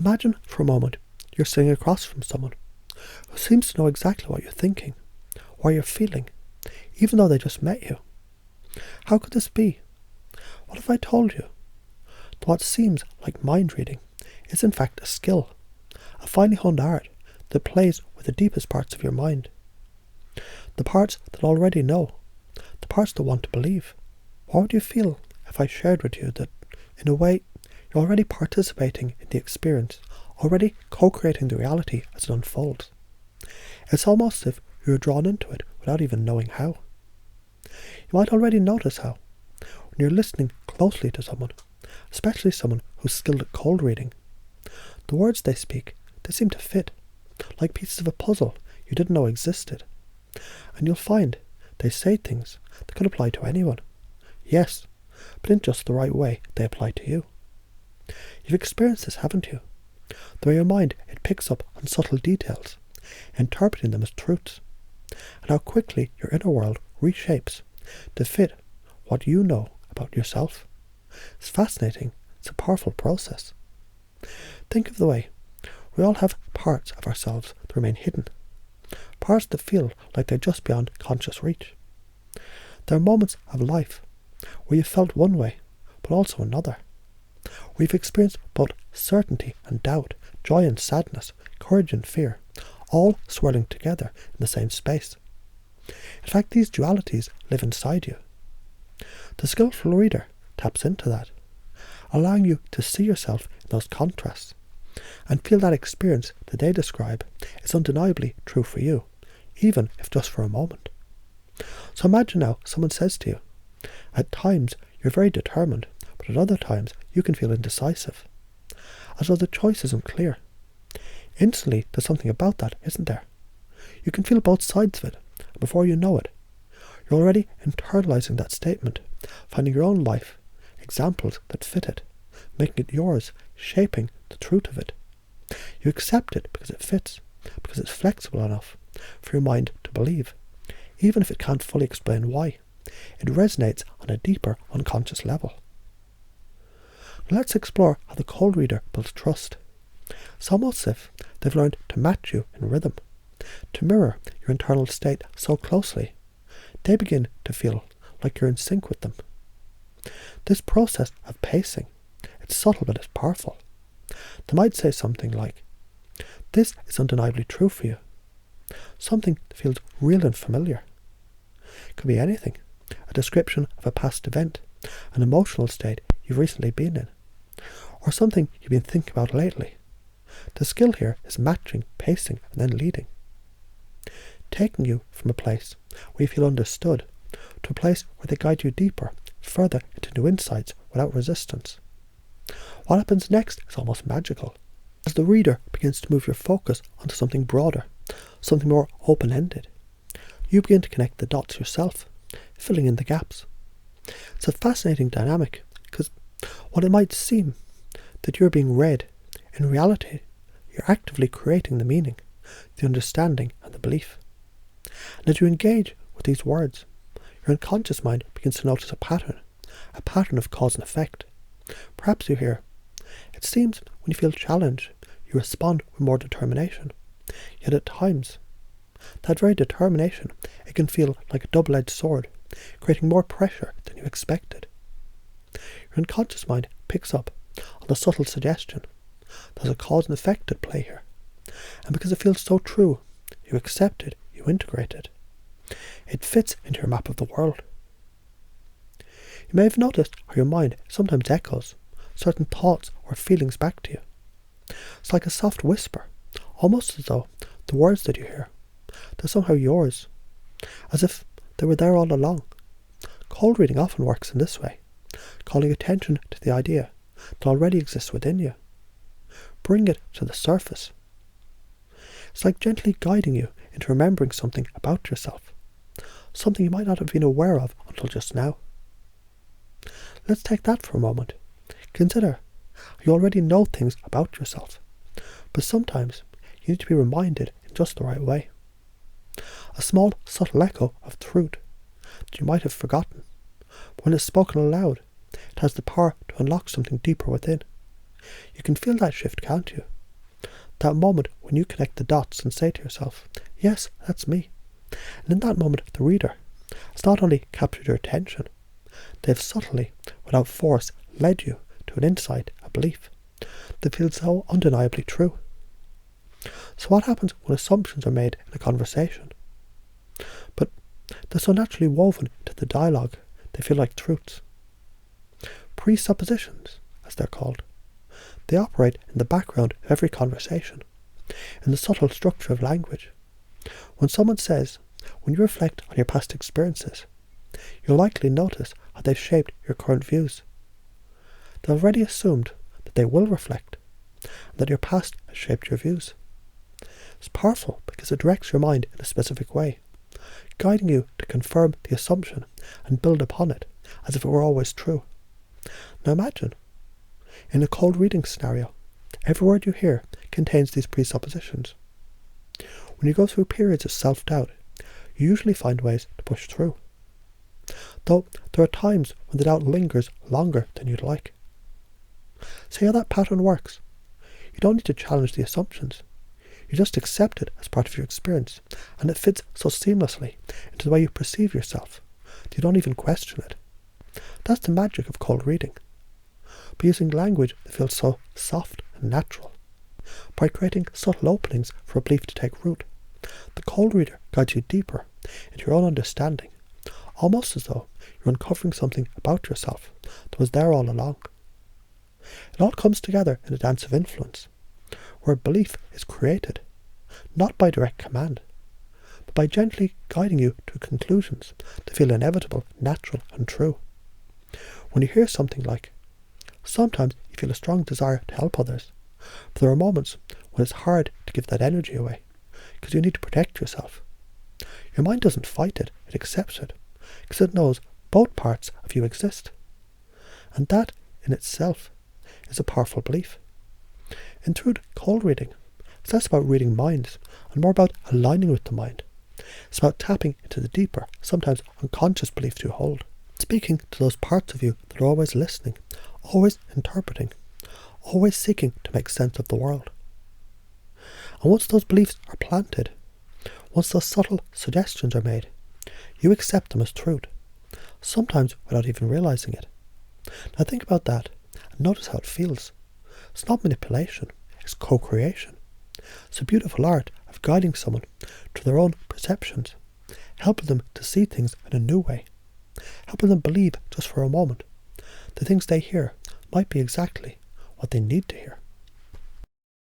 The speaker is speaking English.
Imagine for a moment you're sitting across from someone who seems to know exactly what you're thinking, what you're feeling, even though they just met you. How could this be? What if I told you that what seems like mind reading is in fact a skill, a finely honed art that plays with the deepest parts of your mind? The parts that already know, the parts that want to believe. What would you feel if I shared with you that, in a way, you're already participating in the experience, already co-creating the reality as it unfolds? It's almost as if you're drawn into it without even knowing how. You might already notice how, when you're listening closely to someone, especially someone who's skilled at cold reading, the words they speak, they seem to fit, like pieces of a puzzle you didn't know existed. And you'll find they say things that could apply to anyone. Yes, but in just the right way they apply to you. You've experienced this, haven't you? The way your mind, it picks up on subtle details, interpreting them as truths, and how quickly your inner world reshapes to fit what you know about yourself. It's fascinating. It's a powerful process. Think of the way we all have parts of ourselves that remain hidden, parts that feel like they're just beyond conscious reach. There are moments of life where you've felt one way, but also another, where you've experienced both certainty and doubt, joy and sadness, courage and fear, all swirling together in the same space. In fact, these dualities live inside you. The skillful reader taps into that, allowing you to see yourself in those contrasts, and feel that experience that they describe is undeniably true for you, even if just for a moment. So imagine now someone says to you, at times you're very determined, but at other times you can feel indecisive, as though the choice isn't clear. Instantly there's something about that, isn't there? You can feel both sides of it, and before you know it, you're already internalizing that statement, finding your own life, examples that fit it, making it yours, shaping the truth of it. You accept it because it fits, because it's flexible enough for your mind to believe, even if it can't fully explain why. It resonates on a deeper unconscious level. Let's explore how the cold reader builds trust. It's almost as if they've learned to match you in rhythm, to mirror your internal state so closely, they begin to feel like you're in sync with them. This process of pacing, it's subtle but it's powerful. They might say something like, "This is undeniably true for you." Something that feels real and familiar. It could be anything. A description of a past event, an emotional state you've recently been in, or something you've been thinking about lately. The skill here is matching, pacing, and then leading. Taking you from a place where you feel understood to a place where they guide you deeper, further into new insights without resistance. What happens next is almost magical. As the reader begins to move your focus onto something broader, something more open-ended, you begin to connect the dots yourself, filling in the gaps. It's a fascinating dynamic, because what it might seem that you're being read, in reality, you're actively creating the meaning, the understanding, and the belief. And as you engage with these words, your unconscious mind begins to notice a pattern of cause and effect. Perhaps you hear, "It seems when you feel challenged, you respond with more determination. Yet at times, that very determination, it can feel like a double-edged sword, creating more pressure than you expected." Your unconscious mind picks up on the subtle suggestion. There's a cause and effect at play here. And because it feels so true, you accept it, you integrate it. It fits into your map of the world. You may have noticed how your mind sometimes echoes certain thoughts or feelings back to you. It's like a soft whisper, almost as though the words that you hear, they're somehow yours, as if they were there all along. Cold reading often works in this way, calling attention to the idea that already exists within you. Bring it to the surface. It's like gently guiding you into remembering something about yourself, something you might not have been aware of until just now. Let's take that for a moment. Consider how you already know things about yourself, but sometimes you need to be reminded in just the right way. A small, subtle echo of truth that you might have forgotten, but when it's spoken aloud, it has the power to unlock something deeper within. You can feel that shift, can't you? That moment when you connect the dots and say to yourself, yes, that's me. And in that moment, the reader has not only captured your attention, they have subtly, without force, led you to an insight, a belief, that feels so undeniably true. So what happens when assumptions are made in a conversation? But they're so naturally woven into the dialogue, they feel like truths. Presuppositions, as they're called. They operate in the background of every conversation, in the subtle structure of language. When someone says, when you reflect on your past experiences, you'll likely notice how they've shaped your current views. They've already assumed that they will reflect, and that your past has shaped your views. It's powerful because it directs your mind in a specific way, guiding you to confirm the assumption and build upon it as if it were always true. Now imagine, in a cold reading scenario, every word you hear contains these presuppositions. When you go through periods of self-doubt, you usually find ways to push through. Though there are times when the doubt lingers longer than you'd like. See how that pattern works? You don't need to challenge the assumptions. You just accept it as part of your experience, and it fits so seamlessly into the way you perceive yourself that you don't even question it. That's the magic of cold reading. By using language that feels so soft and natural, by creating subtle openings for a belief to take root, the cold reader guides you deeper into your own understanding, almost as though you're uncovering something about yourself that was there all along. It all comes together in a dance of influence, where belief is created, not by direct command, but by gently guiding you to conclusions that feel inevitable, natural, and true. When you hear something like, sometimes you feel a strong desire to help others, but there are moments when it's hard to give that energy away, because you need to protect yourself. Your mind doesn't fight it, it accepts it, because it knows both parts of you exist. And that, in itself, is a powerful belief. In truth, cold reading is less about reading minds and more about aligning with the mind. It's about tapping into the deeper, sometimes unconscious beliefs you hold. Speaking to those parts of you that are always listening, always interpreting, always seeking to make sense of the world. And once those beliefs are planted, once those subtle suggestions are made, you accept them as truth, sometimes without even realizing it. Now think about that and notice how it feels. It's not manipulation, it's co-creation. It's a beautiful art of guiding someone to their own perceptions, helping them to see things in a new way, helping them believe just for a moment the things they hear might be exactly what they need to hear.